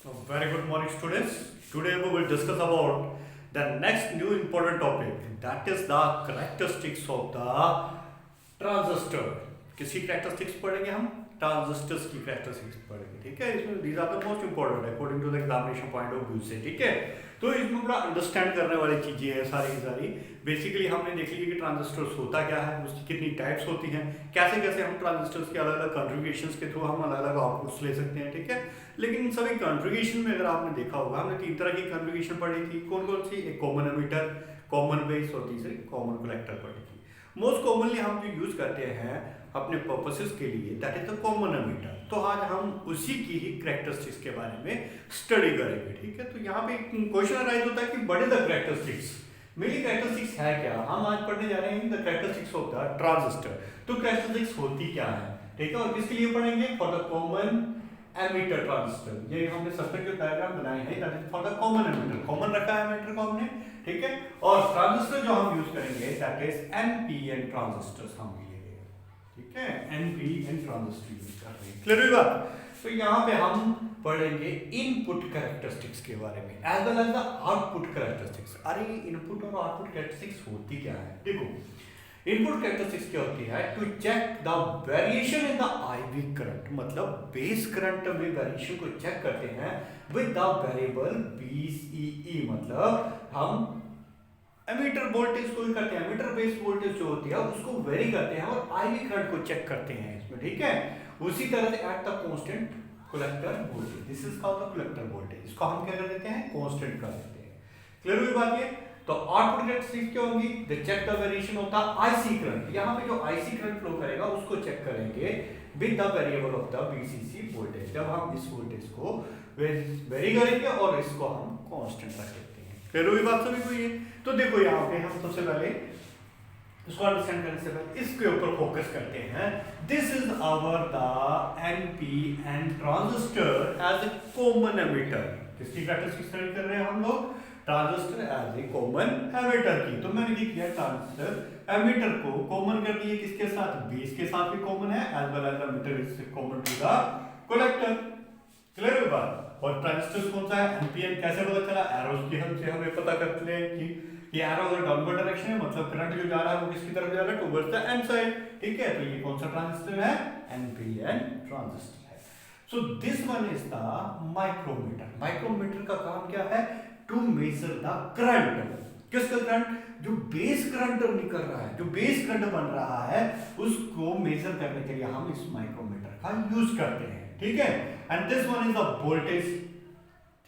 So, very good morning, students. Today we will discuss about the next new important topic, that is the characteristics of the transistor. किसकी characteristics पढ़ेंगे हम? Transistors की characteristics पढ़ेंगे, ठीक है। इसमें these are the most important according to the examination point of view से, ठीक है। तो इसमें पूरा अंडरस्टैंड करने वाली चीजें हैं सारी की सारी। बेसिकली हमने देख लिया कि ट्रांजिस्टर्स होता क्या है, उसकी कितनी टाइप्स होती हैं, कैसे कैसे हम ट्रांजिस्टर्स के अलग अलग कॉन्फ़िगरेशंस के थ्रू हम अलग अलग आउटपुट्स ले सकते हैं, ठीक है। लेकिन इन सभी कॉन्फ़िगरेशन में अगर आपने देखा होगा, हमने 3 तरह की कॉन्फ़िगरेशन पढ़ी थी। कौन कौन सी? एक कॉमन एमिटर, कॉमन बेस और तीसरी कॉमन कलेक्टर पढ़ी थी। मोस्ट कॉमनली हम जो यूज करते हैं अपने पर्पसेस के लिए, that is the common emitter. तो आज हम उसी की ही कैरेक्टरिस्टिक्स के बारे में स्टडी करेंगे, ठीक है। तो यहाँ पे क्वेश्चन अराइज होता है कि व्हाट इज द कैरेक्टरिस्टिक्स, मेरी कैरेक्टरिस्टिक्स है क्या। हम आज पढ़ने जा रहे हैं the characteristics of the transistor. तो कैरेक्टरिस्टिक्स होती क्या है, ठीक है, और किसके लिए पढ़ेंगे? For the common emitter transistor. ये हमने सर्किट के डायग्राम बनाए हैं, that is for the common emitter. Common रखा है एमिटर को हमने, ठीक है। और ट्रांजिस्टर जो हम यूज करेंगे दैट इज एनपीएन ट्रांजिस्टर्स हम लिए, ठीक है। एनपीएन ट्रांजिस्टर यूज कर रहे हैं, क्लियर हुई बात। तो यहाँ पे हम पढ़ेंगे इनपुट कैरेक्टरिस्टिक्स के बारे में as well as the output characteristics. अरे इनपुट और आउटपुट कैरेक्टरिस्टिक्स होती क्या है? देखो, इनपुट कैरेक्टरिस्टिक्स क्या होती है? To check the variation in the IV current, मतलब बेस करंट में वेरिएशन को चेक करते हैं विद द वेरिएबल बीसीई। मतलब हम एमीटर वोल्टेज को ही करते हैं, एमीटर बेस वोल्टेज जो होती है उसको वेरी करते हैं और आईवी करंट को चेक करते हैं इसमें, ठीक है। उसी तरह से at the constant collector voltage, this is called the collector voltage. इसको हम क्या कर देते हैं? कांस्टेंट कर देते हैं, क्लियर हुई बात ये। तो आउटपुट कैरेक्टरिस्टिक्स क्या होंगी? The check the variation of the IC current. यहां पे जो आईसी करंट फ्लो करेगा उसको चेक करेंगे with the variable of the BCC voltage. जब हम इस वोल्टेज को वेरी करेंगे और इसको हम कांस्टेंट रख देते हैं, क्लियर हुई बात सभी को ये। तो देखो यहाँ पे हम सबसे पहले इसको अंडरस्टैंड करने से पहले इसके ऊपर फोकस करते हैं। This is our the NPN transistor as a common emitter. किसकी कैरेक्टरिस्टिक्स स्टडी कर रहे हैं हम लोग? Transistor as a common emitter की। तो मैंने लिख दिया ट्रांजिस्टर एमिटर को कॉमन कर दिए, किसके साथ? बेस के साथ भी कॉमन है, as well as emitter is common to the collector, clear हुई बात। और ट्रांजिस्टर कौन सा है? एनपीएन। कैसे पता चला? एरोस की हेल्प से हमें पता करते हैं कि एरो अगर डाउनवर्ड डायरेक्शन है, मतलब करंट जो जा रहा है वो किसकी तरफ जा रहा है? टुवर्ड्स द एन साइड, ठीक है। तो ये कौन सा ट्रांजिस्टर है? एनपीएन ट्रांजिस्टर है। So this one is the micrometer. Micrometer का काम क्या है? To measure the current. किसका करंट? जो बेस करंट निकल रहा है, जो बेस करंट बन रहा है, उसको मेजर करने के लिए हम इस माइक्रोमीटर का यूज करते हैं, ठीक है। And this one is the voltage,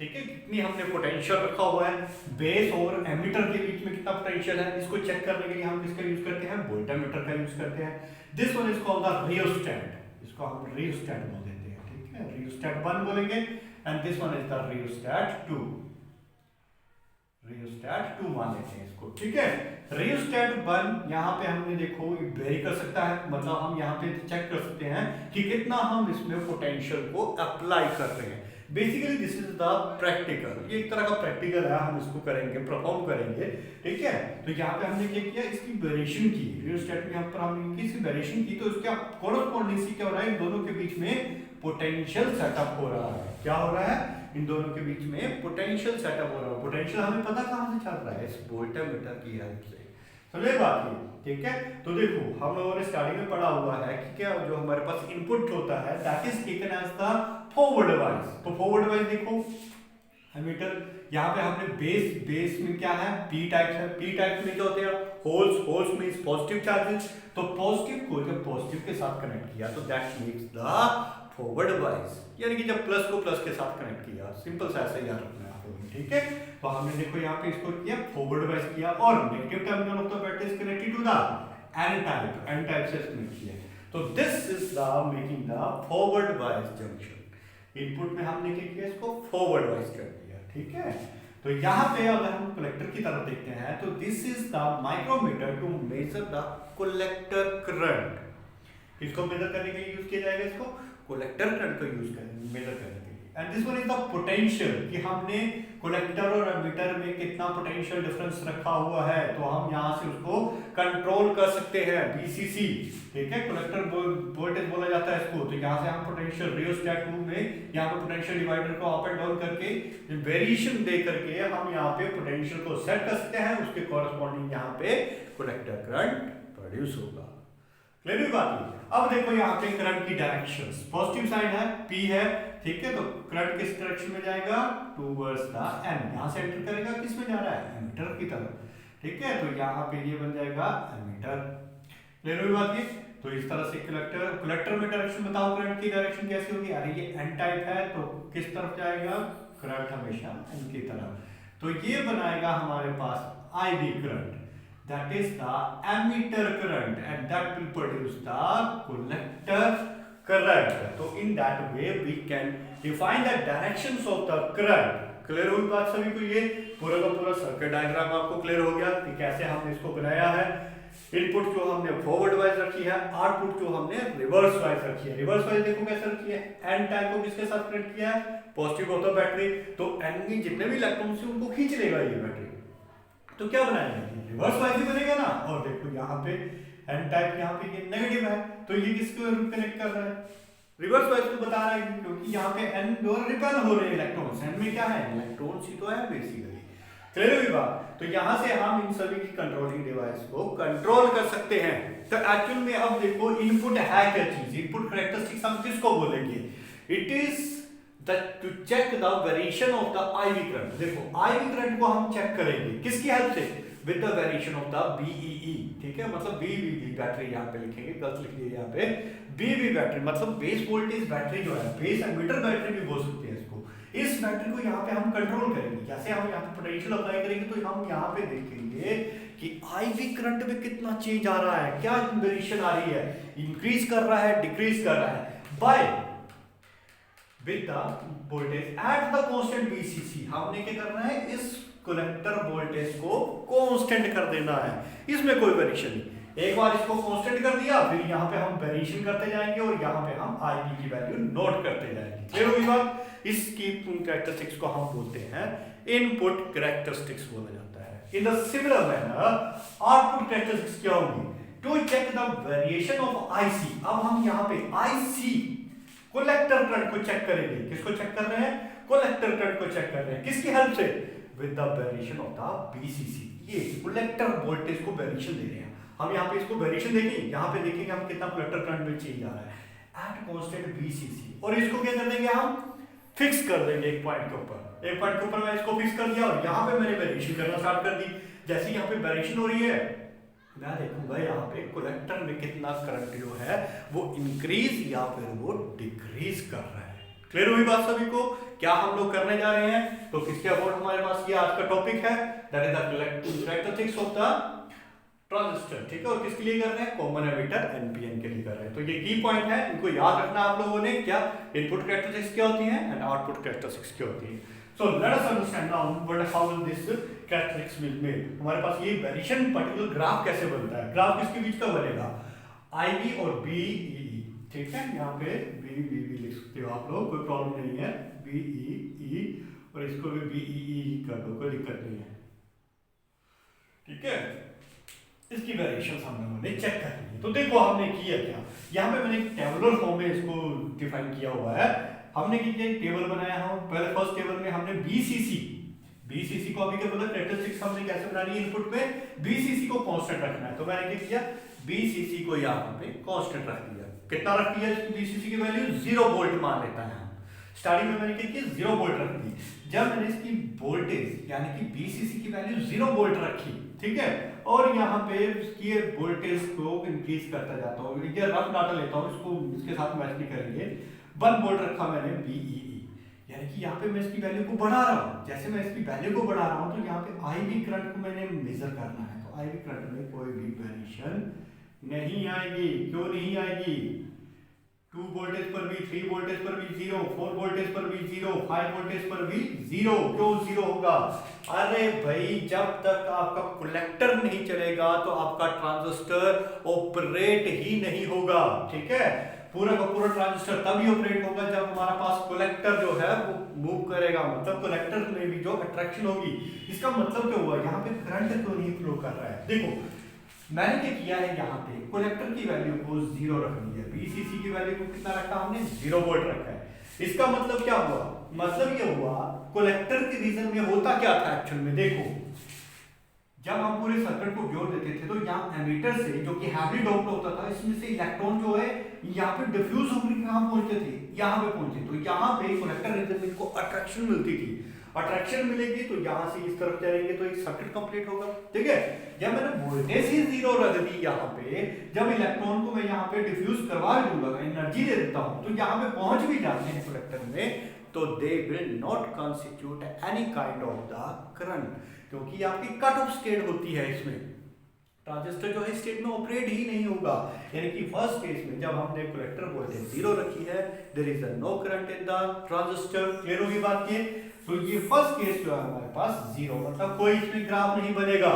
ठीक है। कितनी हमने पोटेंशियल रखा हुआ है बेस और एमीटर के बीच में, कितना पोटेंशियल है, इसको चेक करने के लिए हम किसका यूज करते हैं? वोल्टमीटर का यूज करते हैं। This one is called the rheostat. इसको हम रियोस्टेट बोल देते हैं, ठीक है। रियोस्टेट 1 बोलेंगे and this one is the rheostat 2। Rheostat 2 मान लेते हैं इसको, ठीक है। रियोस्टेट 1 यहाँ पे हमने देखो वेरी कर सकता है, मतलब हम यहाँ पे चेक कर सकते हैं कि कितना हम इसमें पोटेंशियल को अप्लाई कर रहे हैं। Basically this is the practical, ये एक तरह का प्रैक्टिकल है, हम इसको करेंगे, परफॉर्म करेंगे, ठीक है। तो यहाँ पे हमने क्या किया? इसकी वेरिएशन की, रियोस्टेट में यहाँ पर हमने इसकी वेरिएशन की, तो इसका कोरस्पोंडेंसी क्या हो रहा है? इन दोनों के बीच में पोटेंशियल सेटअप हो रहा है। क्या हो रहा है? इन दोनों के बीच में पोटेंशियल सेटअप हो रहा है। पोटेंशियल हमें पता कहां से चल रहा है? इस वोल्टमीटर की हेल्प से, समझे बात ये, ठीक है। तो देखो हम लोगों ने स्टार्टिंग में पढ़ा हुआ है कि क्या जो हमारे पास इनपुट होता है that is taken as the forward device. तो फॉरवर्ड डिवाइस देखो एमीटर, यहाँ पे हमने बेस में क्या है? पी टाइप है। पी टाइप में क्या होते हैं? Holes means positive charges. तो पॉजिटिव को जब पॉजिटिव के साथ कनेक्ट किया तो that makes the forward device, यानी कि जब प्लस को प्लस के साथ कनेक्ट किया, सिंपल सा ऐसे याद रखना है आपको, ठीक है। तो हमने देखो यहाँ पे इसको किया फॉरवर्ड डिवाइस किया और negative terminal of the battery is connected to the N type से कनेक्ट किया। तो this is the making the forward device junction. Input में हमने क्या किया? इसको फॉरवर्ड डिवाइस कर दिया, ठीक है। तो यहाँ पे अगर हम कलेक्टर की तरफ देखते हैं तो this is the micrometer to measure the collector current. इसको मेजर करने के लिए यूज किया जाएगा, इसको कलेक्टर करंट को यूज करेंगे मेजर करने के लिए। And and this one is the potential कि हमने कलेक्टर और एमीटर में कितना पोटेंशियल डिफरेंस रखा हुआ है, तो हम यहाँ से उसको कंट्रोल कर सकते हैं। बीसीसी, ठीक है, कलेक्टर वोल्टेज बोला जाता है इसको। तो यहाँ से हम पोटेंशियल रियोस्टेट में यहाँ पे पोटेंशियल डिवाइडर को अप एंड डाउन करके वेरिएशन दे करके हम यहाँ पे पोटेंशियल को सेट कर सकते हैं, उसके कॉरेस्पॉन्डिंग यहाँ पे कलेक्टर करंट प्रोड्यूस होगा। क्लियर हुई बात? अब देखो यहाँ पे करंट की डायरेक्शंस, पॉजिटिव साइड है, P है, ठीक है, तो करंट किस डायरेक्शन में जाएगा? Towards the M। यहाँ से एंटर करेगा, किस में जा रहा है? एमीटर की तरफ, ठीक है, तो यहाँ पे ये बन जाएगा एमीटर। क्लियर हुई बात? तो इस तरह से कलेक्टर में डायरेक्शन बताओ, करंट की डायरेक्शन कैसी होगी? अरे ये N टाइप है तो किस तरफ जाएगा? करंट हमेशा N की तरफ, तो ये बनाएगा हमारे पास IV current, that is the emitter current and that will produce the collector current. So in that way we can define the directions of the current. Clear हुई बात सभी को? ये पूरा का पूरा सर्किट डायग्राम आपको क्लियर हो गया कि कैसे हमने इसको बनाया है। इनपुट जो हमने फॉरवर्ड वाइज रखी है, आउटपुट जो हमने रिवर्स वाइज रखी है। रिवर्स वाइज देखो कैसे रखी है, एन टाइप को किसके साथ कनेक्ट किया है? पॉजिटिव होता बैटरी, तो एन की जितने भी इलेक्ट्रॉन्स हैं उनको खींच लेगा ये बैटरी, तो क्या बनाएगा? रिवर्स वाइज ही बनेगा ना। और देखो यहाँ पे एन टाइप, यहाँ पे ये नेगेटिव है, तो ये किसको कनेक्ट कर रहा है? रिवर्स वाइज को बता रहा है, क्योंकि यहाँ पे एन और रिपेल हो रहे हैं इलेक्ट्रॉन्स। एन में क्या है? इलेक्ट्रॉन्स ही तो है बेसिकली। क्लियर हुई बात? तो यहाँ से हम इन सभी की कंट्रोलिंग डिवाइस को कंट्रोल कर सकते हैं। तो एक्चुअल में अब देखो इनपुट है क्या चीज? इनपुट कैरेक्टरिस्टिक्स हम किसको बोलेंगे? It is to check the variation of the IV current। देखो IV current को हम चेक करेंगे किसकी हेल्प से? with the variation of the BEE, ठीक है, मतलब BBB बैटरी यहाँ पे लिखेंगे, गलत लिख दिया यहाँ पे, BB बैटरी मतलब बेस वोल्टेज बैटरी जो है, बेस एमीटर बैटरी भी बोल सकते हैं इसको। इस बैटरी को यहाँ पे हम कंट्रोल करेंगे। कैसे? हम यहाँ पे पोटेंशियल अप्लाई करेंगे, तो हम यहाँ पे देखेंगे कि IV करंट में कितना चेंज आ रहा है, क्या वेरिएशन आ रही है, इंक्रीज कर रहा है, डिक्रीज कर रहा है, bye with the voltage at the constant VCC। हमने क्या करना है? इस कलेक्टर वोल्टेज को कांस्टेंट कर देना है, इसमें कोई वेरिएशन नहीं। एक बार इसको कांस्टेंट कर दिया, फिर यहाँ पे हम वेरिएशन करते जाएंगे और यहाँ पे हम IV की वैल्यू नोट करते जाएंगे। क्लियर हुई बात? इसकी कैरेक्टरिस्टिक्स को हम बोलते हैं इनपुट कैरेक्टरिस्टिक्स बोला जाता है। In the similar manner output characteristics क्या होंगी? To check the variation of IC। अब हम यहाँ पे IC कलेक्टर करंट को चेक करेंगे। किसको चेक कर रहे हैं? कलेक्टर करंट को चेक कर रहे हैं, किसकी हेल्प से? With the variation of the BCC। ये कलेक्टर वोल्टेज को वेरिएशन दे रहे हैं हम। यहाँ पे इसको वेरिएशन देखेंगे, यहाँ पे देखेंगे हम कितना कलेक्टर करंट में चेंज आ रहा है एट कांस्टेंट BCC। और इसको क्या कर देंगे? हम फिक्स कर देंगे एक पॉइंट के ऊपर। एक पॉइंट के ऊपर मैं इसको फिक्स कर दिया और यहाँ पे मैंने वेरिएशन करना स्टार्ट कर दी। जैसे यहाँ पे वेरिएशन हो रही है, मैं देखूंगा यहाँ पे कलेक्टर में कितना करंट जो है वो इंक्रीज या फिर वो डिक्रीज कर रहा है। क्लियर हुई बात सभी को? क्या हम लोग करने जा रहे हैं? तो किसके अबाउट हमारे पास ये आज का टॉपिक है, that is the characteristics of the transistor, ठीक है। और किसके लिए कर रहे हैं? कॉमन एमिटर NPN के लिए कर रहे हैं। तो ये की पॉइंट है, इनको याद रखना आप लोगों ने। क्या इनपुट कैरेक्टरिस्टिक्स क्या होती हैं एंड आउटपुट कैरेक्टरिस्टिक्स क्या होती हैं। So let us understand now what how will this characteristics will made। हमारे पास ये वेरिएशन पर्टिकुलर ग्राफ कैसे बनता है? ग्राफ किसके बीच का बनेगा? IV और BEE, ठीक है। यहाँ पे BBB लिख सकते हो आप लोग, कोई प्रॉब्लम नहीं है। BEE और इसको भी BEE कर दो, कोई दिक्कत नहीं है, ठीक है। इसकी वेरिएशंस हम लोगों ने चेक कर ली। तो देखो हमने किया क्या, यहाँ पे मैंने टेबुलर फॉर्म में इसको डिफाइन किया हुआ है। हमने क्या किया? टेबल बनाया हम। पहले फर्स्ट टेबल में हमने BCC को अभी क्या बोला? कैरेक्टरिस्टिक्स हमने कैसे बनानी है? इनपुट में BCC को कांस्टेंट रखना है। तो मैंने क्या किया? BCC को यहाँ पे कांस्टेंट रख दिया। कितना रख दिया? BCC की वैल्यू 0 वोल्ट मान लेता है। स्टार्टिंग में मैंने क्या किया? 0 वोल्ट रख दी। जब मैंने इसकी वोल्टेज यानी कि BCC की वैल्यू 0 वोल्ट रखी, ठीक है, और यहाँ पे इसकी वोल्टेज को इंक्रीज करता जाता हूँ। ये रफ डाटा लेता हूँ, इसको इसके साथ मैच नहीं करेंगे। 1 वोल्ट रखा मैंने BEE, यानी कि यहाँ पे मैं इसकी वैल्यू को बढ़ा रहा हूँ। जैसे मैं इसकी वैल्यू को बढ़ा रहा हूँ तो यहाँ पे IV करंट को मैंने मेजर करना है। तो IV करंट में कोई भी वेरिएशन नहीं आएगी। क्यों नहीं आएगी? 2 वोल्टेज पर भी, 3 वोल्टेज पर भी 0, 4 वोल्टेज पर भी 0, 5 वोल्टेज पर भी 0। क्यों 0 होगा? अरे भाई जब तक आपका कलेक्टर नहीं चलेगा तो आपका ट्रांजिस्टर ऑपरेट ही नहीं होगा, ठीक है। पूरा का पूरा ट्रांजिस्टर तभी ऑपरेट होगा जब हमारा पास कलेक्टर जो है वो मूव करेगा, मतलब कलेक्टर में भी जो अट्रैक्शन होगी। इसका मतलब क्या हुआ, यहाँ पे करंट क्यों नहीं फ्लो कर रहा है। देखो मैंने क्या किया है, यहाँ पे कलेक्टर की वैल्यू को 0 रखनी है, बीसीसी की वैल्यू को कितना रखा हमने, 0 वोल्ट रखा है। इसका मतलब क्या हुआ, मतलब ये हुआ कलेक्टर के रीजन में होता क्या था एक्चुअल में। देखो जब हम पूरे सर्किट को जोड़ देते थे तो यहाँ एमीटर से जो कि हैवी डोप्ड होता था, इसमें से इलेक्ट्रॉन जो है यहाँ पे डिफ्यूज होकर कहाँ पहुंचते थे, यहाँ पे पहुंचे। तो यहाँ पे कलेक्टर रीजन में इनको अट्रैक्शन मिलती थी, अट्रैक्शन मिलेगी तो यहाँ से इस तरफ जाएंगे तो एक सर्किट कंप्लीट होगा। ठीक है, जब मैंने वोल्टेज ही 0 रख दी यहाँ पे, जब इलेक्ट्रॉन को मैं यहाँ पे डिफ्यूज करवा दूंगा, एनर्जी दे देता हूँ, तो यहाँ पे पहुंच भी जाते हैं कलेक्टर में, तो they will not constitute any kind of the current, क्योंकि आपकी कट ऑफ स्टेट होती है। इसमें ट्रांजिस्टर जो है स्टेट में ऑपरेट ही नहीं होगा। यानी कि फर्स्ट केस में जब हमने कलेक्टर वोल्टेज 0 रखी है, there is no current in the transistor. Clear होगी बात ये। तो ये फर्स्ट केस जो है हमारे पास 0, मतलब कोई इसमें ग्राफ नहीं बनेगा।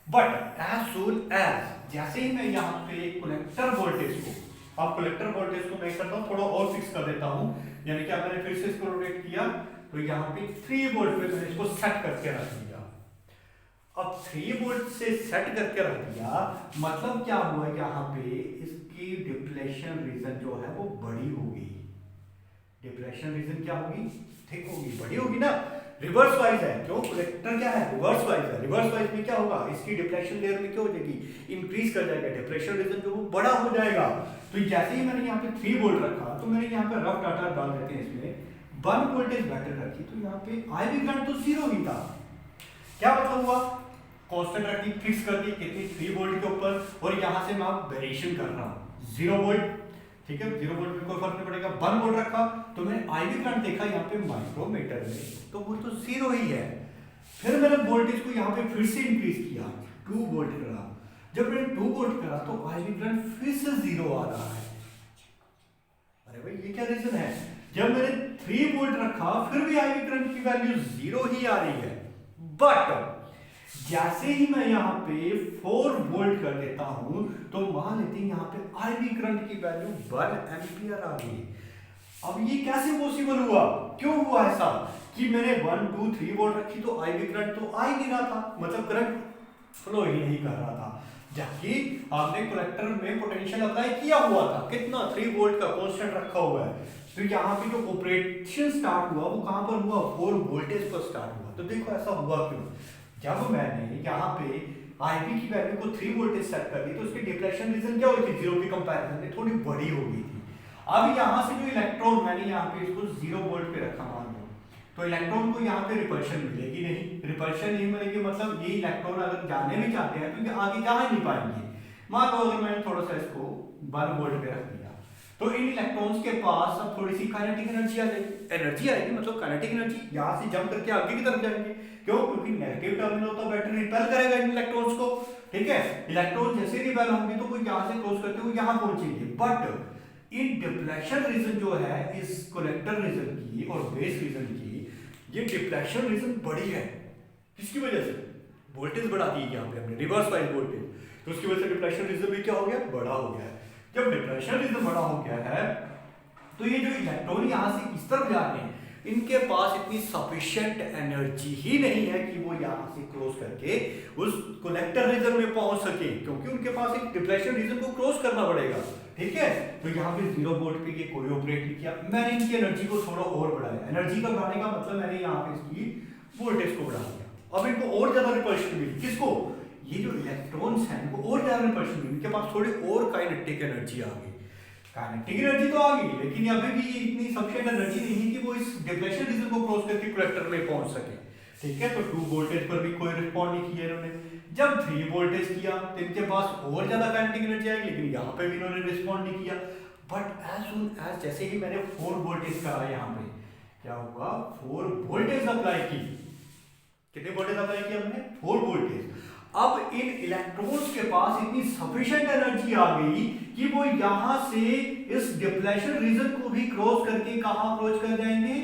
बट एज सून एज जैसे ही मैं यहाँ पे कलेक्टर वोल्टेज को, अब कलेक्टर वोल्टेज को मैं करता हूँ थोड़ा और फिक्स कर देता हूँ, यानी कि अब मैंने फिर से इसको रोटेट किया तो यहाँ पे 3 वोल्ट पे मैंने इसको सेट करके रख दिया। अब 3 वोल्ट से सेट करके रख दिया, मतलब क्या हुआ, यहाँ पे इसकी डिप्लेशन रीजन जो है वो बड़ी होगी। डिप्लेशन रीजन क्या होगी, ठीक होगी, बड़ी होगी ना, रिवर्स वाइज है। क्यों, कलेक्टर क्या है, रिवर्स वाइज है। रिवर्स वाइज में क्या होगा, इसकी डिप्लेशन लेयर में क्या हो जाएगी, इंक्रीज कर जाएगा, डिप्लेशन रीजन जो वो बड़ा हो जाएगा। तो जैसे ही मैंने यहाँ पे 3 वोल्ट रखा, तो मैंने यहाँ पे रफ डाटा डाल देते हैं इसमें, 1 वोल्टेज बैटरी रखी, तो यहाँ पे आईवी करंट तो 0 ही था। क्या मतलब हुआ, कांस्टेंट रखी, फिक्स कर दी कितनी, 3 वोल्ट के ऊपर, और यहाँ से मैं वेरिएशन कर रहा हूँ 0 वोल्ट। ठीक है, 0 वोल्ट में कोई फर्क नहीं पड़ेगा। 1 वोल्ट रखा तो मैंने आईवी करंट देखा यहाँ पे माइक्रोमीटर में, तो वो तो 0 ही है। फिर मैंने वोल्टेज को यहाँ पे फिर से इंक्रीज किया, 2 वोल्ट करा। जब मैंने 2 वोल्ट करा तो आईवी करंट फिर से 0 आ रहा है। अरे भाई ये क्या रीजन है, जब मैंने 3 वोल्ट रखा फिर भी आईवी करंट की वैल्यू 0 ही आ रही है। बट जैसे ही मैं यहाँ पे 4 वोल्ट कर देता हूं, तो मान लेते हैं यहाँ पे आईवी करंट की वैल्यू 1 एम्पियर आ गई। अब ये कैसे पॉसिबल हुआ, क्यों हुआ ऐसा कि मैंने 1 2 3 वोल्ट रखी तो आईवी करंट तो आ ही नहीं रहा था, मतलब करंट फ्लो ही नहीं कर रहा था, जबकि आपने कलेक्टर में पोटेंशियल अप्लाई किया हुआ था, कितना, 3 वोल्ट का कांस्टेंट रखा हुआ है। तो यहाँ पे जो ऑपरेशन स्टार्ट हुआ वो कहां पर हुआ, 4 वोल्टेज पर स्टार्ट हुआ। तो देखो ऐसा हुआ क्यों, जब मैंने यहाँ पे आईवी की वैल्यू को 3 वोल्टेज सेट कर दी तो उसकी डिप्लेशन रीजन क्या हुई थी, 0 के कंपैरिजन में थोड़ी बड़ी हो गई थी। अब यहाँ से जो इलेक्ट्रॉन, मैंने यहाँ पे इसको 0 वोल्ट पे रखा मान लो, तो इलेक्ट्रॉन को यहाँ पे रिपल्शन मिलेगी नहीं, रिपल्शन नहीं मिलेगी, मतलब ये इलेक्ट्रॉन अगर जाने भी चाहते हैं तो आगे जा ही नहीं पाएंगे। मान लो अगर मैंने थोड़ा सा इसको 1 वोल्ट पे रख दिया, तो इन इलेक्ट्रॉन्स के पास अब थोड़ी सी काइनेटिक एनर्जी आ जाएगी, एनर्जी आएगी मतलब काइनेटिक एनर्जी, यहाँ से जंप करके आगे की तरफ जाएंगे। क्यों, क्योंकि नेगेटिव टर्मिनल तो बैटरी रिपेल करेगा इन इलेक्ट्रॉन्स को। ठीक है, इलेक्ट्रॉन जैसे रिपेल होंगे तो वो यहाँ से क्रॉस करते हुए यहाँ पहुंचेंगे। बट इन डिप्लेशन रीजन जो है इस कलेक्टर रीजन की और बेस रीजन की, ये डिप्लेशन रीजन बड़ी है। किसकी वजह से, वोल्टेज बढ़ा दी यहाँ पे हमने, रिवर्स वाइज वोल्टेज, तो उसकी वजह से डिप्लेशन रीजन भी क्या हो गया, बड़ा हो गया है। जब डिप्लेशन रीजन बड़ा हो गया है तो ये जो इलेक्ट्रॉन यहाँ से इस तरफ जा रहे हैं, इनके पास इतनी सफिशिएंट एनर्जी ही नहीं है कि वो यहाँ से क्रॉस करके उस कलेक्टर रीजन में पहुंच सके, क्योंकि उनके पास एक डिप्लेशन रीजन को क्रॉस करना पड़ेगा। ठीक है, तो यहाँ पे 0 वोल्ट पे ये कोई ऑपरेट नहीं किया, मैंने इनकी एनर्जी को थोड़ा और बढ़ाया। एनर्जी का बढ़ाने का मतलब मैंने यहाँ पे इसकी वोल्टेज को बढ़ा दिया। अब इनको और ज्यादा रिपल्शन मिली, किसको, ये जो इलेक्ट्रॉन्स हैं इनको और ज्यादा रिपल्शन मिली, इनके पास थोड़ी और काइनेटिक एनर्जी आ गई। काइनेटिक एनर्जी तो आ गई, लेकिन अभी भी इतनी सफिशिएंट एनर्जी नहीं है कि वो इस डिप्लेशन रीजन को क्रॉस करके कलेक्टर में पहुंच सके। ठीक है, तो 2 वोल्टेज पर भी कोई रिस्पॉन्ड नहीं किया इन्होंने। जब 3 वोल्टेज किया तो इनके पास और ज्यादा काइनेटिक एनर्जी आएगी, लेकिन यहाँ पे भी इन्होंने रिस्पॉन्ड नहीं किया। बट एज सून एज जैसे ही मैंने 4 वोल्टेज करा, यहाँ पे क्या हुआ, 4 वोल्टेज अप्लाई की। कितने वोल्टेज अप्लाई किया हमने, 4 वोल्टेज। अब इन इलेक्ट्रॉन्स के पास इतनी सफिशिएंट एनर्जी आ गई कि वो यहां से इस डिप्लेशन रीजन को भी क्रॉस करके कहां अप्रोच कर जाएंगे,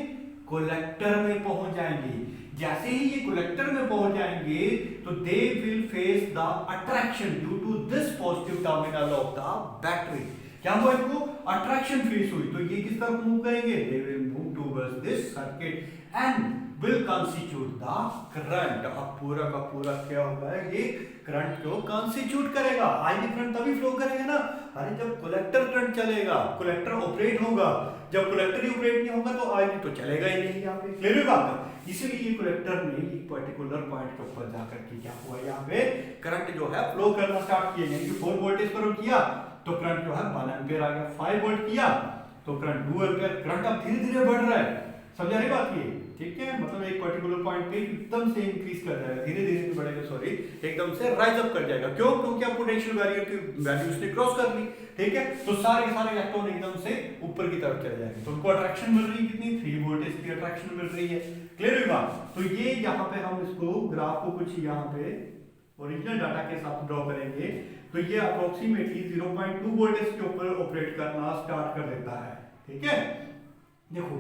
कलेक्टर में पहुंच जाएंगे। जैसे ही ये कलेक्टर में पहुंच जाएंगे तो they will face the attraction due to this positive terminal of the battery. क्या हुआ इनको? अट्रैक्शन फेस हुई, तो ये किस तरफ मूव करेंगे? They will move towards this circuit and will constitute the current. अब पूरा का पूरा क्या होगा, ये करंट को कॉन्स्टिट्यूट करेगा। आईवी करंट तभी फ्लो करेगा ना, अरे जब कलेक्टर करंट चलेगा, कलेक्टर ऑपरेट होगा। जब कलेक्टर ही ऑपरेट नहीं होगा तो आईवी तो चलेगा ही नहीं। यहाँ पे क्लियर है बात? इसीलिए ये कलेक्टर ने एक पर्टिकुलर पॉइंट के ऊपर जाकर के क्या हुआ, यहाँ पे करंट जो है फ्लो करना स्टार्ट किया। यानी कि 4 वोल्टेज पर किया तो करंट जो है 1 एम्पीयर आ गया, 5 वोल्ट किया तो करंट 2 एम्पीयर। करंट अब धीरे धीरे बढ़ रहा है, समझा रही बात ये? ठीक है, मतलब एक पर्टिकुलर पॉइंट पे एकदम से इंक्रीज कर जाएगा, धीरे धीरे नहीं बढ़ेगा, सॉरी, एकदम से राइज अप कर जाएगा। क्यों? क्योंकि अब पोटेंशियल बैरियर की वैल्यू उसने क्रॉस कर ली। ठीक है, तो सारे के सारे इलेक्ट्रॉन एकदम से ऊपर की तरफ चले जाएंगे, तो उनको अट्रैक्शन मिल रही है कितनी? 3 वोल्टेज की अट्रैक्शन मिल रही है। क्लियर है बात? तो ये यहाँ पे हम इसको ग्राफ को कुछ यहाँ पे ओरिजिनल डाटा के साथ ड्रॉ करेंगे तो ये अप्रोक्सीमेटली 0.2 वोल्टेज के ऊपर ऑपरेट करना स्टार्ट कर देता है। ठीक है, देखो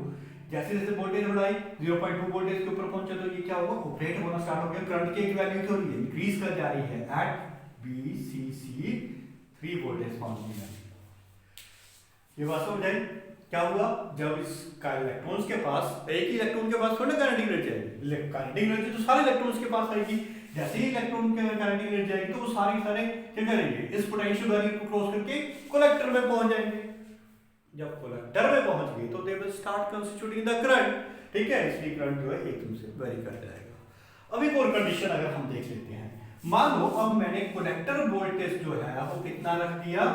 जैसे जैसे वोल्टेज बढ़ाई 0.2 वोल्टेज के ऊपर पहुंचे तो ये क्या होगा? ऑपरेट होना स्टार्ट हो गया। करंट की एक वैल्यू क्या हो रही है? इंक्रीज कर जा रही है एट BCC 3 वोल्टेज पहुंच गया। ये बात समझ आई? क्या हुआ? जब इसका इलेक्ट्रॉन्स के पास एक ही इलेक्ट्रॉन के पास थोड़ा काइनेटिक एनर्जी आएगी, काइनेटिक एनर्जी तो सारे इलेक्ट्रॉन्स के पास आएगी। जैसे ही इलेक्ट्रॉन के काइनेटिक एनर्जी आएगी तो वो सारे क्या करेंगे? इस पोटेंशियल बैरियर को क्रॉस करके कलेक्टर में पहुंच जाएंगे। जब कलेक्टर में पहुंच गए तो they will start constituting the current. ठीक है, इसलिए करंट जो है एकदम से वेरी कर जाएगा। अब एक और कंडीशन अगर हम देख लेते हैं, मान लो अब मैंने कलेक्टर वोल्टेज जो है वो कितना रख दिया?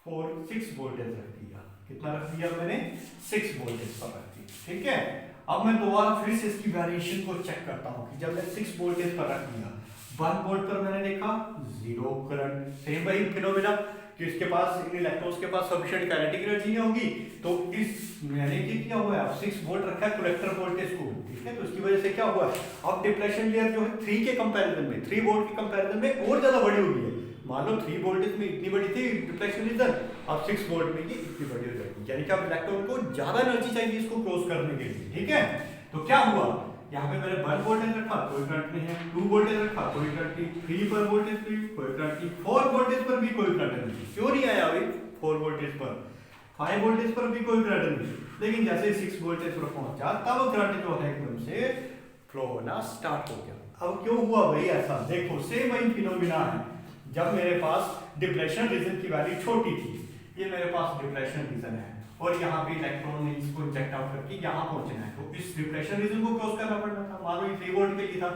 6 वोल्टेज रख दिया। कितना रख दिया मैंने? 6 वोल्टेज पर रख दिया। ठीक है, अब मैं दोबारा फिर से इसकी वेरिएशन को चेक करता हूं कि जब मैं 6 वोल्टेज पर रख दिया, 1 वोल्ट पर मैंने देखा 0 करंट। सेम वही फिनोमेना कि इसके पास, इन इलेक्ट्रॉन्स के पास सफिशिएंट काइनेटिक एनर्जी नहीं होगी, तो इस मैंने क्या हुआ है? 6 वोल्ट रखा है कलेक्टर वोल्टेज को। ठीक है, तो इसकी वजह से क्या हुआ? अब डिप्लेशन लेयर जो है 3 के कंपैरिजन में, 3 वोल्ट के कंपैरिजन में और ज्यादा बड़ी हो गई है। मान लो 3 वोल्टेज में इतनी बड़ी थी डिप्लेशन रीजन, अब 6 वोल्ट में ये इतनी बड़ी हो जाएगी। यानी कि अब इलेक्ट्रॉन को ज्यादा एनर्जी चाहिए इसको क्रॉस करने के लिए। ठीक है, तो क्या हुआ? यहाँ पे मैंने 1 वोल्टेज रखा, कोई करंट नहीं है। 2 वोल्टेज रखा, कोई करंट नहीं। 3 पर वोल्टेज भी कोई करंट नहीं। 4 वोल्टेज पर भी कोई करंट नहीं। क्यों नहीं आया भाई 4 वोल्टेज पर? 5 वोल्टेज पर भी कोई करंट नहीं। लेकिन जैसे 6 वोल्टेज पर पहुंचा तब करंट जो है एकदम से फ्लो होना स्टार्ट हो गया। अब क्यों हुआ भाई ऐसा? देखो सेम वही फिनोमिना है। जब मेरे पास डिप्लेशन रीजन की वैल्यू छोटी थी, ये मेरे पास डिप्लेशन रीजन है और यहाँ पे इलेक्ट्रॉन ने इसको इंजेक्ट आउट करके यहाँ पहुंचना है, तो इस डिप्लेशन रीजन को क्रॉस करना पड़ना था। मान लो ये 3 वोल्ट के लिए था,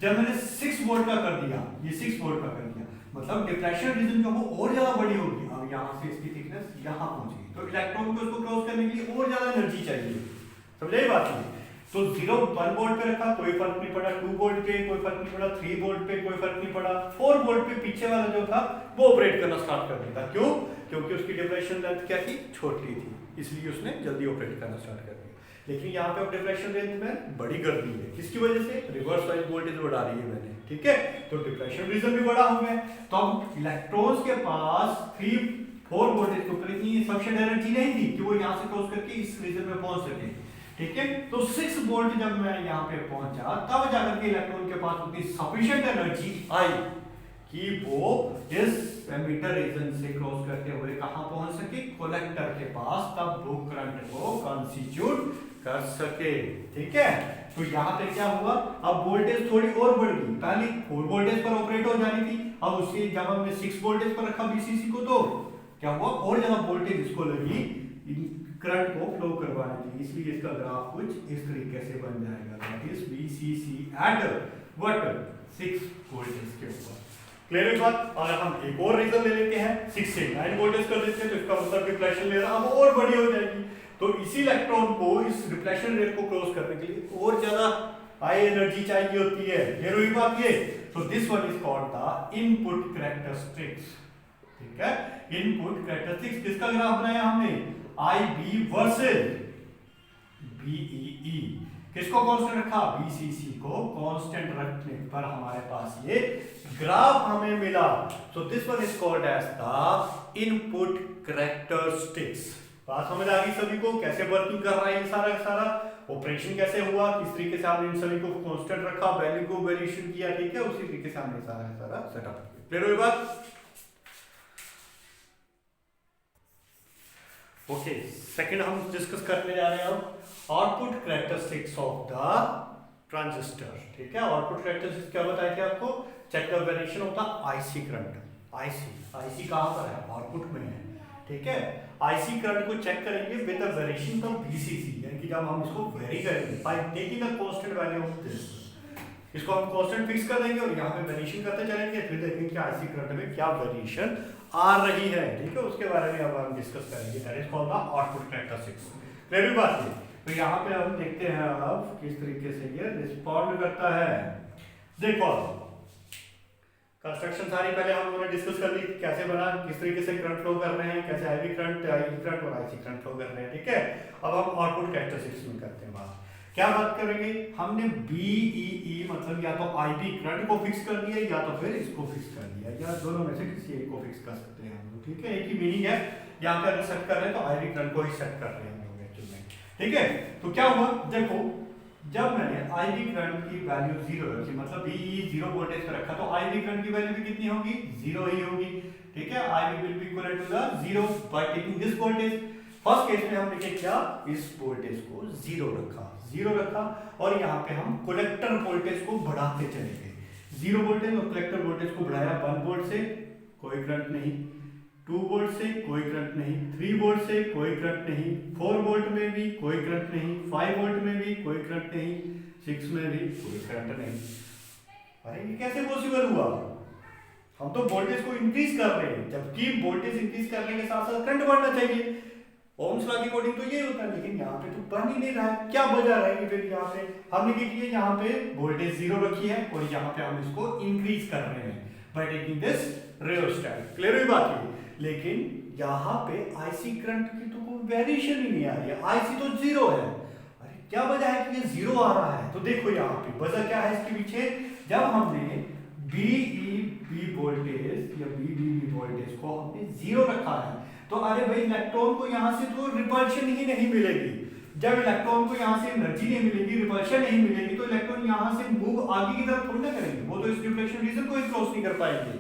जब मैंने 6 वोल्ट का कर दिया, ये 6 वोल्ट का कर दिया, मतलब डिप्लेशन रीजन जो वो और ज्यादा बड़ी होगी। अब यहाँ से इसकी थिकनेस यहाँ पहुंच गई, तो इलेक्ट्रॉन को इसको क्रॉस करने के लिए और ज्यादा एनर्जी चाहिए। समझे बात नहीं? तो 1 वोल्ट पे रखा, कोई फर्क नहीं पड़ा। 2 वोल्ट पे कोई फर्क नहीं पड़ा। 3 वोल्ट पे कोई फर्क नहीं पड़ा। 4 वोल्ट पे पीछे वाला जो था वो ऑपरेट करना स्टार्ट कर देता। क्यों? क्योंकि उसकी डिप्लेशन लेंथ क्या थी? छोटी थी, इसलिए उसने जल्दी ऑपरेट करना स्टार्ट कर दिया। लेकिन यहाँ पे डिप्लेशन रेंज में बड़ी कर दी है। किसकी वजह से? रिवर्स वाइज वोल्टेज बढ़ा रही है मैंने। ठीक है, तो डिप्लेशन रीजन भी बड़ा हो गया। तो अब इलेक्ट्रॉन्स के पास 3-4 वोल्टेज के ऊपर इतनी सफिशिएंट एनर्जी नहीं थी कि वो यहाँ से क्रॉस करके इस रीजन में पहुंच सके। ठीक है, तो 6 वोल्ट जब मैं यहाँ पे पहुंचा तब जाकर के इलेक्ट्रॉन के पास उतनी सफिशिएंट एनर्जी आई कि वो इस एमिटर रीजन से क्रॉस करते हुए कहां पहुंच सके? कलेक्टर के पास, तब वो करंट को कॉन्स्टिट्यूट कर सके। ठीक है, तो यहाँ पे क्या हुआ? अब वोल्टेज थोड़ी और बढ़ गई। पहले 4 वोल्टेज पर ऑपरेट हो जानी थी, अब उससे जब हमने 6 वोल्टेज पर रखा बीसीसी को, तो क्या हुआ? और ज्यादा वोल्टेज इसको लगी करंट को फ्लो करवाने की। इसलिए इसका ग्राफ कुछ इस तरीके से बन जाएगा, that is BCC at what 6 voltage के ऊपर। क्लियर है बात? अगर हम एक और रीजन ले लेते हैं, 6 से 9 वोल्टेज कर देते हैं, तो इसका मतलब डिप्लेशन ले रहा है वो और बड़ी हो जाएगी। तो इसी इलेक्ट्रॉन को इस डिप्लेशन रेट को क्रॉस करने के लिए और ज्यादा हाई एनर्जी चाहिए होती है। क्लियर हुई बात ये? तो this one is called the input characteristics. ठीक है, इनपुट कैरेक्टरिस्टिक्स किसका ग्राफ बनाया हमने? IB versus BEE। किसको कांस्टेंट रखा? BCC को कांस्टेंट रखने पर हमारे पास ये ग्राफ हमें मिला। So this one is called as the input characteristics. बात समझ आ गई सभी को? कैसे वर्किंग कर रहा है ये सारा सारा ऑपरेशन, कैसे हुआ, किस तरीके से हमने इन सभी को कांस्टेंट रखा, वैल्यू को वेरिएशन किया। ठीक है, उसी तरीके से हमने सारा सेटअप किया। क्लियर हुई बात? ओके, सेकंड हम डिस्कस करने जा रहे हैं अब output characteristics of the transistor. ठीक है, आउटपुट कैरेक्टरिस्टिक्स क्या बताए थे आपको? Check the variation of the IC current. IC कहाँ पर है? आउटपुट में है। ठीक है, आईसी करंट को चेक करेंगे with the variation of VCC, यानी कि जब हम इसको वेरी करेंगे by taking the constant value of this, इसको हम कांस्टेंट फिक्स कर देंगे और यहाँ पे वेरिएशन करते चलेंगे, फिर देखेंगे कि आईसी करंट में क्या वेरिएशन आ रही है। ठीक है, उसके बारे में अब हम डिस्कस करेंगे। That is called the output characteristics. Clear बात है? तो यहाँ पे हम देखते हैं अब किस तरीके से ये रिस्पॉन्ड करता है। देखो कंस्ट्रक्शन सारी पहले हम लोगों ने डिस्कस कर ली, कैसे बना, किस तरीके से करंट फ्लो कर रहे हैं, कैसे आईवी करंट, आईवी करंट और आईसी करंट फ्लो कर रहे हैं। ठीक है, अब हम आउटपुट कैरेक्टरिस्टिक्स में करते हैं बात। क्या बात करेंगे? हमने बीईई मतलब या तो आईवी करंट को फिक्स कर दिया या तो फिर इसको फिक्स कर दिया, या दोनों में से किसी एक को फिक्स कर सकते हैं हम लोग। ठीक है, एक ही मीनिंग है। यहाँ पे अगर सेट कर रहे हैं तो आईवी करंट को ही सेट कर रहे हैं हम लोग एक्चुअल में। ठीक है, तो क्या हुआ देखो, जब मैंने आईवी करंट की वैल्यू 0 रखी, मतलब बीई 0 वोल्टेज पे रखा, तो आईवी करंट की वैल्यू भी कितनी होगी? 0 ही होगी। ठीक है, IV will be equal to the 0 by taking this voltage. First case में हमने क्या, इस वोल्टेज को 0 रखा और यहाँ पे हम कलेक्टर वोल्टेज को बढ़ाते चले गए। 0 वोल्टेज और कलेक्टर वोल्टेज को बढ़ाया 1 वोल्ट से, कोई करंट नहीं, 2 वोल्ट से कोई करंट नहीं, 3 वोल्ट से कोई करंट नहीं, 4 वोल्ट में भी कोई करंट नहीं, 5 वोल्ट में भी कोई करंट नहीं, 6 में भी कोई करंट नहीं। अरे ये कैसे पॉसिबल हुआ? हम तो वोल्टेज को इंक्रीज कर रहे हैं, जबकि वोल्टेज इंक्रीज करने के साथ साथ करंट बढ़ना चाहिए। ओम्स लॉ के अकॉर्डिंग तो ये होता है, लेकिन यहाँ पे तो बन ही नहीं रहा है। क्या वजह रहेगी फिर? यहाँ पे हमने क्या किया, यहाँ पे वोल्टेज 0 रखी है और यहाँ पे हम इसको इंक्रीज कर रहे हैं bye taking this rheostat. Clear हुई बात है? लेकिन यहाँ पे आईसी करंट की तो कोई वेरिएशन ही नहीं आ रही है, आईसी तो 0 है। अरे क्या वजह है कि ये 0 आ रहा है? तो देखो यहाँ पे वजह क्या है इसके पीछे। जब हमने बीईबी वोल्टेज या बीबीबी वोल्टेज को हमने 0 रखा है, तो अरे भाई इलेक्ट्रॉन को यहाँ से तो रिपल्शन ही नहीं मिलेगी। जब इलेक्ट्रॉन को यहाँ से एनर्जी नहीं मिलेगी, रिपल्शन नहीं मिलेगी, तो इलेक्ट्रॉन यहाँ से मूव आगे की तरफ थोड़ी ना करेंगे, वो तो इस डिफ्लेक्शन रीजन को ही क्रॉस नहीं कर पाएंगे।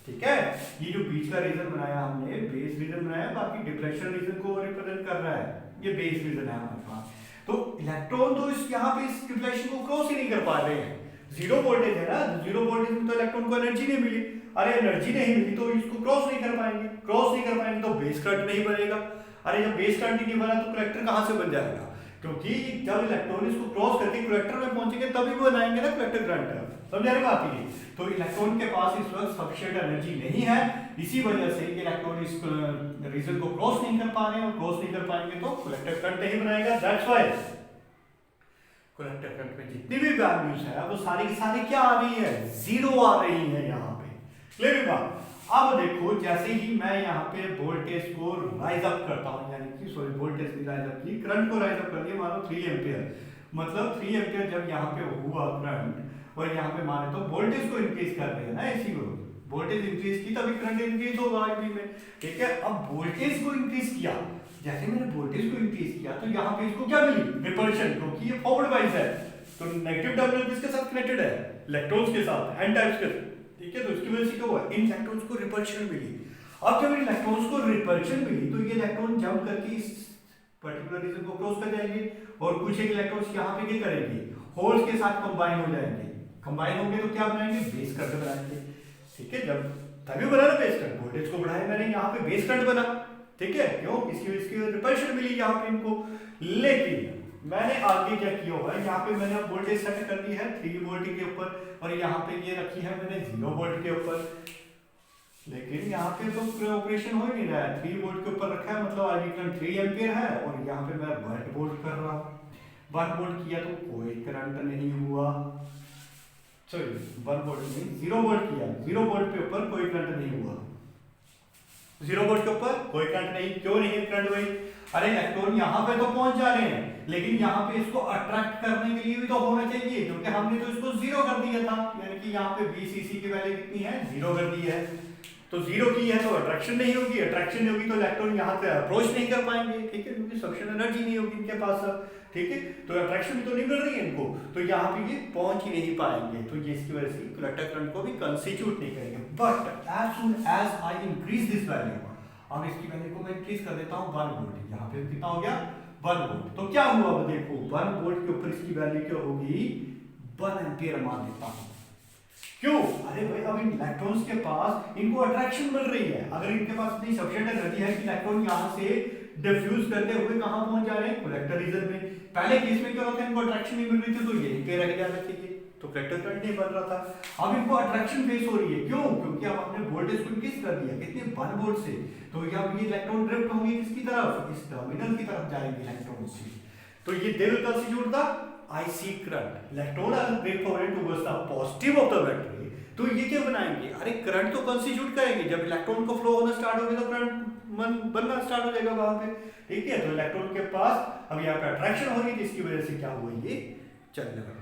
ठीक है, ये जो बीच का रीजन बनाया हमने, बेस रीजन बनाया, बाकी डिफ्लेक्शन रीजन को रिप्रेजेंट कर रहा है, ये बेस रीजन है हमारे पास। तो इलेक्ट्रॉन तो इस यहाँ पे इस डिफ्लेक्शन को क्रॉस ही नहीं कर पा रहे हैं। 0 वोल्टेज है ना, 0 वोल्टेज में तो इलेक्ट्रॉन को एनर्जी नहीं मिली। अरे एनर्जी नहीं मिली तो इसको क्रॉस नहीं कर पाएंगे, तो बेस करंट नहीं बनेगा। अरे जब बेस करंट ही नहीं बना तो कलेक्टर कहाँ से बन जाएगा? क्योंकि जब इलेक्ट्रॉन इसको क्रॉस करके कलेक्टर में पहुंचेंगे तभी वो बनाएंगे ना कलेक्टर करंट। समझ आ रही बात ये? तो इलेक्ट्रॉन के पास इस वक्त सफिशिएंट एनर्जी नहीं है, इसी वजह से इलेक्ट्रॉन इस रीजन को क्रॉस नहीं कर पा रहे हैं, और क्रॉस नहीं कर पाएंगे तो कलेक्टर करंट नहीं बनाएगा। दैट्स व्हाई कलेक्टर करंट में जितनी भी वैल्यूज है वो सारी की सारी क्या आ रही है? 0 आ रही है यहाँ पे। क्लियर बात? अब देखो, जैसे ही मैं यहाँ पे वोल्टेज को राइज अप करता हूँ, यानी कि सॉरी वोल्टेज की राइज अप की, करंट को राइज अप कर दिया, मानो 3 एम्पियर, मतलब 3 एम्पियर जब यहाँ पे हुआ करंट, और यहाँ पे माने तो वोल्टेज को इंक्रीज कर रहे हैं ना, इसी को वोल्टेज इंक्रीज की तभी करंट इंक्रीज होगा आईवी में। ठीक है, अब वोल्टेज को इंक्रीज किया, जैसे मैंने वोल्टेज को इंक्रीज किया तो यहाँ पे इसको क्या मिली? रिपल्शन, क्योंकि ये फॉरवर्ड वाइज है, तो नेगेटिव टर्मिनल किसके साथ कनेक्टेड है? इलेक्ट्रॉन्स के साथ, एन टाइप्स के। ठीक है, तो इसकी वजह से क्या हुआ? इन इलेक्ट्रॉन्स को रिपल्शन मिली। अब जब इन इलेक्ट्रॉन्स को रिपल्शन मिली तो ये इलेक्ट्रॉन जंप करके इस पर्टिकुलर रीजन को क्रॉस कर जाएंगे, और कुछ एक इलेक्ट्रॉन्स यहाँ पे क्या करेंगे? होल्स के साथ कंबाइन हो जाएंगे। कंबाइन होंगे तो क्या बनाएंगे? बेस करंट बनाएंगे। ठीक है, जब तभी बना ना बेस करंट, वोल्टेज को बढ़ाया मैंने, यहाँ पे बेस करंट बना। ठीक है, क्यों? इसकी रिपल्शन मिली यहाँ पे इनको। लेकिन मैंने आगे क्या किया होगा, यहाँ पे मैंने वोल्टेज सेट कर दी है 3 वोल्ट के ऊपर, और यहाँ पे ये रखी है मैंने 0 वोल्ट के ऊपर। लेकिन यहाँ पे तो ऑपरेशन हो ही नहीं रहा है, 3 वोल्ट के ऊपर रखा है, मतलब आईवी करंट 3 एम्पियर है, और यहाँ पे मैं 1 वोल्ट कर रहा हूँ। 1 वोल्ट किया तो कोई करंट नहीं हुआ, सॉरी 1 वोल्ट नहीं, 0 वोल्ट किया, 0 वोल्ट के ऊपर कोई करंट नहीं हुआ। 0 वोल्ट के ऊपर कोई करंट नहीं, क्यों नहीं है करंट भाई? अरे इलेक्ट्रॉन यहाँ पे तो पहुंच जा रहे हैं, लेकिन यहाँ पे इसको अट्रैक्ट करने के लिए भी तो होना चाहिए, क्योंकि हमने तो इसको 0 कर दिया था, यानी कि यहाँ पे VCC की वैल्यू कितनी है? 0 कर दी है। तो 0 की है तो अट्रैक्शन नहीं होगी, अट्रैक्शन नहीं होगी तो इलेक्ट्रॉन यहाँ पे अप्रोच नहीं कर पाएंगे। ठीक है, क्योंकि सफिशिएंट एनर्जी नहीं होगी इनके पास। ठीक है, तो अट्रैक्शन भी तो नहीं मिल रही है इनको, तो यहाँ पे ये पहुंच ही नहीं पाएंगे, तो ये इसकी वजह से कलेक्टर करंट को भी कंस्टिट्यूट नहीं करेंगे। But as soon as I increase this value, अब इसकी वैल्यू को मैं इंक्रीज कर देता हूँ 1 वोल्ट, यहाँ पे कितना हो गया 1 वोल्ट। तो क्या हुआ अब देखो 1 वोल्ट के ऊपर इसकी वैल्यू क्या होगी 1 एम्पियर मान देता हूँ। क्यों? अरे भाई अब इन इलेक्ट्रॉन्स के पास इनको अट्रैक्शन मिल रही है, अगर इनके पास इतनी सफिशिएंट एनर्जी है कि इलेक्ट्रॉन यहाँ से डिफ्यूज करते हुए कहां पहुंच जा रहे हैं कलेक्टर रीजन में। पहले केस में क्या होता है इनको अट्रैक्शन नहीं मिल रही थी तो यहीं पे रह जा रहे थे ये, तो कलेक्टर करंट नहीं बन रहा था। अब इनको अट्रैक्शन फेस हो रही है, क्यों? क्योंकि अब आपने वोल्टेज को इंक्रीज कर दिया कितने 1 वोल्ट से, तो अब ये इलेक्ट्रॉन ड्रिफ्ट होंगे किसकी तरफ, इस टर्मिनल की तरफ जाएंगे इलेक्ट्रॉन से। तो ये they will constitute the IC current. Electron are drift over towards the positive of the battery, तो ये क्या बनाएंगे, अरे करंट तो कंस्टिट्यूट करेंगे। जब इलेक्ट्रॉन को फ्लो होना स्टार्ट होगा तो करंट बनना स्टार्ट हो जाएगा वहां पे, ठीक है। तो इलेक्ट्रॉन के पास अब यहाँ पे अट्रैक्शन हो रही है जिसकी वजह से क्या हुआ ये चलने लगा,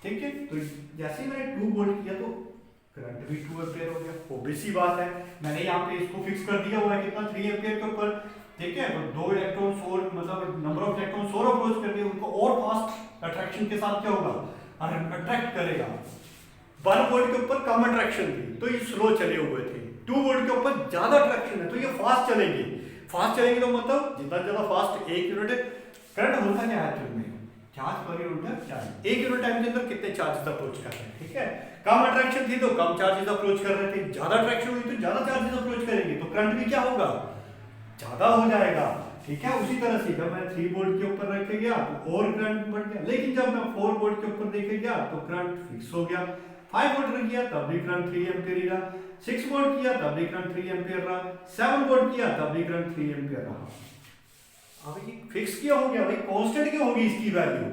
ठीक है। तो जैसे ही मैंने 2 वोल्ट किया तो करंट भी 2 एम्पीयर हो गया। ऑब्वियस सी बात है, मैंने यहाँ पे इसको फिक्स कर दिया हुआ है कितना 3 एम्पीयर के ऊपर, ठीक है। तो 2 इलेक्ट्रॉन्स और मतलब नंबर ऑफ इलेक्ट्रॉन्स और अप्रोच करके उनको और फास्ट अट्रैक्शन के साथ क्या होगा अट्रैक्ट करेगा। 1 वोल्ट के ऊपर कम अट्रैक्शन थी तो ये स्लो चले हुए थे, 2 वोल्ट के ऊपर ज्यादा अट्रैक्शन है तो ये फास्ट चलेंगे। फास्ट चलेंगे तो मतलब जितना ज्यादा फास्ट 1 यूनिट करंट होता है एटम में charge per unit charge, 1 unit time के अंदर कितने चार्जेस अप्रोच कर रहे हैं, ठीक है। कम अट्रैक्शन थी तो कम चार्जेस अप्रोच कर रहे थे, ज्यादा अट्रैक्शन हुई तो ज्यादा चार्जेस अप्रोच करेंगे तो करंट भी क्या होगा ज्यादा हो जाएगा, ठीक है। उसी तरह से जब मैं 3 वोल्ट के ऊपर रखे गया तो और करंट बढ़ गया, लेकिन जब मैं 4 वोल्ट के ऊपर देखे गया तो करंट फिक्स हो गया। 5 वोल्ट रख किया तब भी करंट 3 एम्पीयर ही रहा, 6 वोल्ट किया तब भी करंट 3 एम्पीयर रहा, 7 वोल्ट किया तब भी करंट 3 एम्पीयर रहा। अब ये फिक्स क्यों हो गया भाई, कांस्टेंट क्यों होगी इसकी वैल्यू?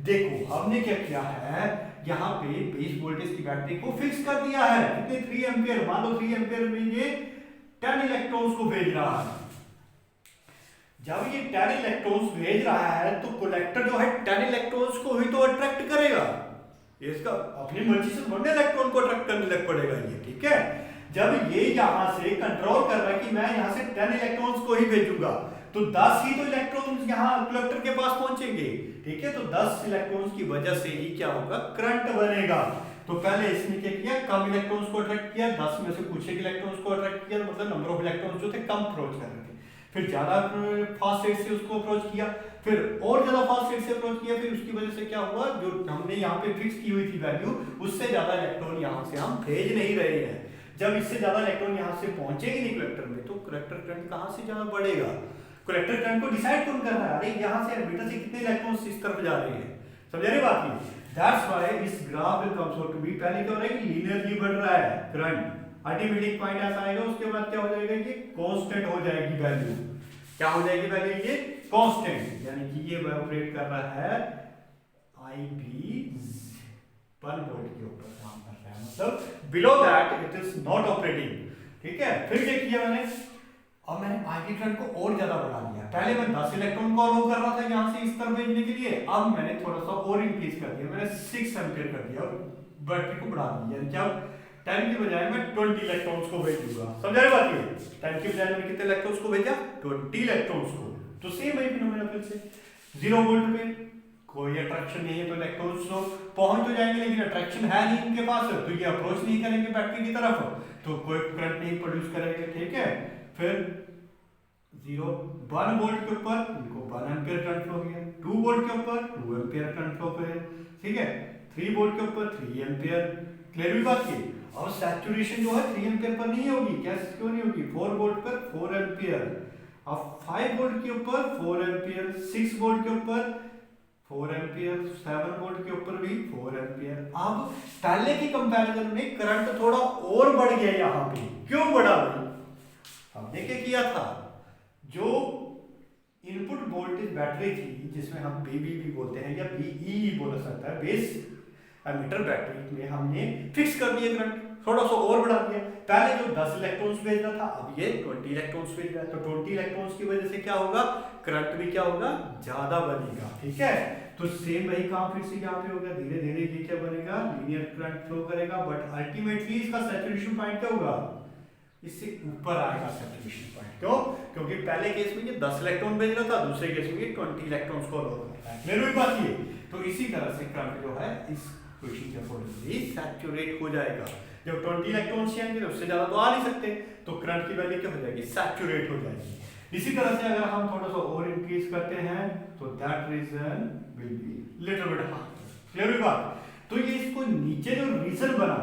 देखो हमने क्या किया है, यहाँ पे बेस वोल्टेज की बैटरी को फिक्स कर दिया है कितने 3 एम्पीयर। मान लो 3 एम्पीयर में ये 10 इलेक्ट्रॉन्स को भेज रहा है। जब ये 10 इलेक्ट्रॉन्स भेज रहा है तो कलेक्टर जो है 10 इलेक्ट्रॉन्स को ही तो अट्रैक्ट करेगा, इसका अपनी मर्जी से थोड़े इलेक्ट्रॉन को अट्रैक्ट करने लग पड़ेगा ये, ठीक है। जब ये यहां से कंट्रोल कर रहा है कि मैं यहां से 10 इलेक्ट्रॉन्स को ही भेजूंगा तो 10 ही तो इलेक्ट्रॉन्स यहां कलेक्टर के पास पहुंचेंगे, ठीक है। तो 10 इलेक्ट्रॉन्स की वजह से ही क्या होगा करंट बनेगा। तो पहले इसने क्या किया कम इलेक्ट्रॉन्स को अट्रैक्ट किया, 10 में से कुछ एक इलेक्ट्रॉन्स को अट्रैक्ट किया, मतलब नंबर ऑफ इलेक्ट्रॉन्स जो थे कम अप्रोच कर रहे थे। फिर ज्यादा फास्ट रेट से उसको अप्रोच किया, फिर और ज्यादा फास्ट रेट से अप्रोच किया, फिर उसकी वजह से क्या हुआ जो हमने यहाँ पे फिक्स की हुई थी वैल्यू उससे ज्यादा इलेक्ट्रॉन यहाँ से हम भेज नहीं रहे हैं। जब इससे ज्यादा इलेक्ट्रॉन यहाँ से पहुंचेगी नहीं कलेक्टर में तो कलेक्टर करंट कहाँ से ज्यादा बढ़ेगा, कलेक्टर करंट को डिसाइड कौन कर रहा है, अरे यहाँ से एमीटर से कितने इलेक्ट्रॉन्स इस तरफ जा रहे हैं, समझ रहे बात ये। दैट्स व्हाई इस graph will comes out to be, पहले क्या हो रहा है कि लीनियरली बढ़ रहा है करंट, अल्टीमेट पॉइंट ऐसा आएगा उसके बाद क्या हो जाएगा ये कांस्टेंट हो जाएगी वैल्यू, क्या हो जाएगी वैल्यू ये कांस्टेंट, यानी कि ये ऑपरेट कर रहा है आईपी 1 वोल्ट के ऊपर काम कर रहा है, मतलब below that it is not operating, ठीक है। फिर क्या किया मैंने, अब मैंने आईपी करंट को और ज्यादा बढ़ा दिया। पहले मैं 10 इलेक्ट्रॉन को अलो कर रहा था यहां से इस तरफ भेजने के लिए, अब मैंने थोड़ा सा और इंक्रीज कर दिया, मैंने 6 एम्पीयर कर दिया, बैटरी को बढ़ा दिया, यानी क्या 10 की बजाय मैं 20 इलेक्ट्रॉन्स को भेजूंगा, समझ रहे बात ये। 10 की बजाय मैंने कितने इलेक्ट्रॉन्स को भेजा 20 इलेक्ट्रॉन्स को। तो सेम है फिनोमेना फिर से 0 वोल्ट पे कोई अट्रैक्शन नहीं है तो इलेक्ट्रॉन्स तो पहुंच तो जाएंगे, लेकिन अट्रैक्शन है नहीं इनके पास तो ये अप्रोच नहीं करेंगे बैटरी की तरफ, तो कोई करंट नहीं प्रोड्यूस करेंगे, ठीक है। फिर 1 वोल्ट के ऊपर इनको 1 एम्पीयर करंट फ्लो किया, 2 वोल्ट के ऊपर 2 एम्पीयर करंट फ्लो करे, ठीक है। 3 वोल्ट के ऊपर 3 एम्पीयर, क्लियर हुई बात की। और सैचुरेशन जो है 3 एम्पीयर पर नहीं होगी, कैसे क्यों नहीं होगी, 4 वोल्ट पर 4 एम्पीयर, अब 5 वोल्ट के ऊपर 4 एम्पीयर, 6 वोल्ट के ऊपर 4 एम्पीयर, 7 वोल्ट के ऊपर भी 4 एम्पीयर। अब पहले की कंपैरिजन में करंट थोड़ा और बढ़ गया यहाँ पे, क्यों बढ़ा भाई, हमने क्या किया था, जो इनपुट वोल्टेज बैटरी थी जिसमें हम बीबी भी बोलते हैं या बीई बोला सकता है, बेस एमिटर बैटरी में हमने फिक्स कर दिया करंट, थोड़ा सा और बढ़ा दिया। पहले जो 10 इलेक्ट्रॉन्स भेज रहा था अब ये 20 इलेक्ट्रॉन्स भेज रहा है, तो 20 इलेक्ट्रॉन्स की वजह से क्या होगा करंट भी क्या होगा ज्यादा बनेगा, ठीक है। तो सेम वही काम फिर से यहाँ पे होगा, धीरे धीरे ये क्या बनेगा लीनियर करंट फ्लो करेगा, बट अल्टीमेटली इसका सैचुरेशन पॉइंट क्या होगा, इससे ऊपर आएगा सैचुरेशन पॉइंट। क्यों? क्योंकि पहले केस में ये 10 इलेक्ट्रॉन भेज रहा था, दूसरे केस में ये 20 इलेक्ट्रॉन्स को लो कर रहा है, क्लियर हुई बात ये। तो इसी तरह से करंट जो है इस इक्वेशन के अकॉर्डिंगली सैचुरेट हो जाएगा। जब 20 इलेक्ट्रॉन्स आएंगे तो उससे ज्यादा तो आ नहीं सकते, तो करंट की वैल्यू क्या हो जाएगी, सैचुरेट हो जाएगी। इसी तरह से अगर हम थोड़ा सा और इंक्रीज करते हैं तो that region will be little bit harder. Clear हुई बात। तो ये इसको नीचे जो रीजन बना,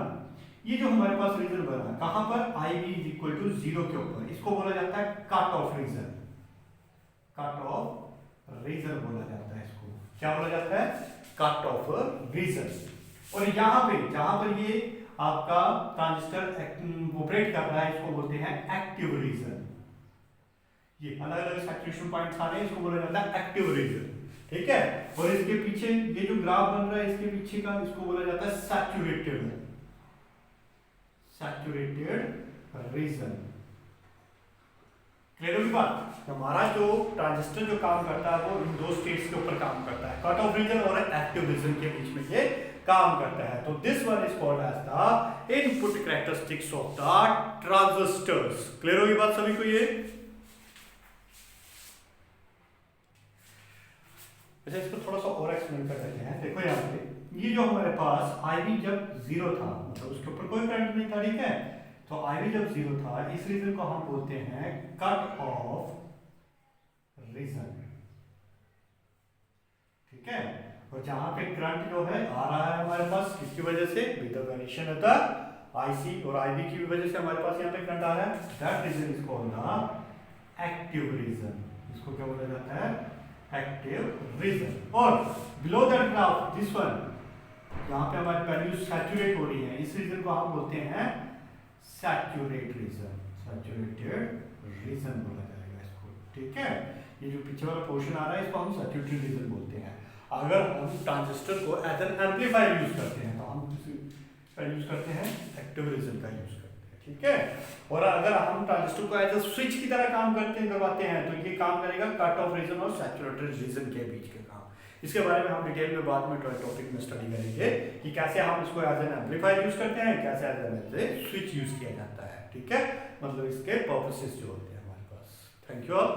ये जो हमारे पास रीजन बना कहां पर, I B is equal to 0 के ऊपर, इसको बोला जाता है cut off region. Cut off region बोला जाता है इसको, क्या बोला जाता है, कट ऑफ रीजन। और यहां पे जहां पर ये आपका ट्रांजिस्टर ऑपरेट कर रहा है इसको बोलते हैं एक्टिव रीजन। ये अलग अलग सैचुरेशन पॉइंट्स आ रहे हैं, इसको बोला जाता है एक्टिव रीजन। ठीक है। और इसके पीछे ये जो ग्राफ बन रहा है इसके पीछे का, इसको बोला जाता है सैचुरेटेड रीजन। क्लियर होगी बात। हमारा जो ट्रांजिस्टर जो काम करता है वो इन दो स्टेट्स के ऊपर काम करता है, कट ऑफ रीजन और एक्टिव रीजन के बीच में ये काम करता है। तो this one is called as the input characteristics of the transistors. Clear होगी बात सभी को ये। अच्छा, इसको थोड़ा सा और एक्सप्लेन कर देते हैं। देखो यहाँ पे ये जो हमारे पास IB जब 0 था, मतलब उसके ऊपर कोई करंट नहीं था, ठीक है, तो IB जब 0 था, इस रीजन को हम बोलते हैं कट ऑफ रीजन। ठीक है। और जहां पे करंट जो है आ रहा है हमारे पास किसकी वजह से, with the variation of the IC और IB की वजह से हमारे पास यहाँ पे करंट आ रहा है, that region is called the active region. इसको क्या बोला जाता है, एक्टिव रीजन। और below that graph this one, यहाँ पे हमारी वैल्यू सैचुरेट हो रही है, इस रीजन को हम बोलते हैं सैचुरेट रीजन। सैचुरेटेड रीजन बोला जाएगा इसको। ठीक है। ये जो पीछे वाला पोर्शन आ रहा है इसको हम सैचुरेटेड रीजन बोलते हैं। अगर हम ट्रांजिस्टर को एज एन एम्पलीफायर यूज करते हैं तो हम किसका यूज करते हैं, एक्टिव रीजन का यूज करते हैं। ठीक है। और अगर हम ट्रांजिस्टर को एज ए स्विच की तरह काम करवाते हैं तो ये काम करेगा कट ऑफ रीजन और सैचुरेटेड रीजन के बीच के काम। इसके बारे में हम डिटेल में बाद में टॉपिक में स्टडी करेंगे कि कैसे हम इसको एज एन एम्पलीफायर यूज करते हैं, कैसे एज एन स्विच यूज किया जाता है। ठीक है, मतलब इसके पर्पसेस जो होते हैं हमारे पास। Thank you all.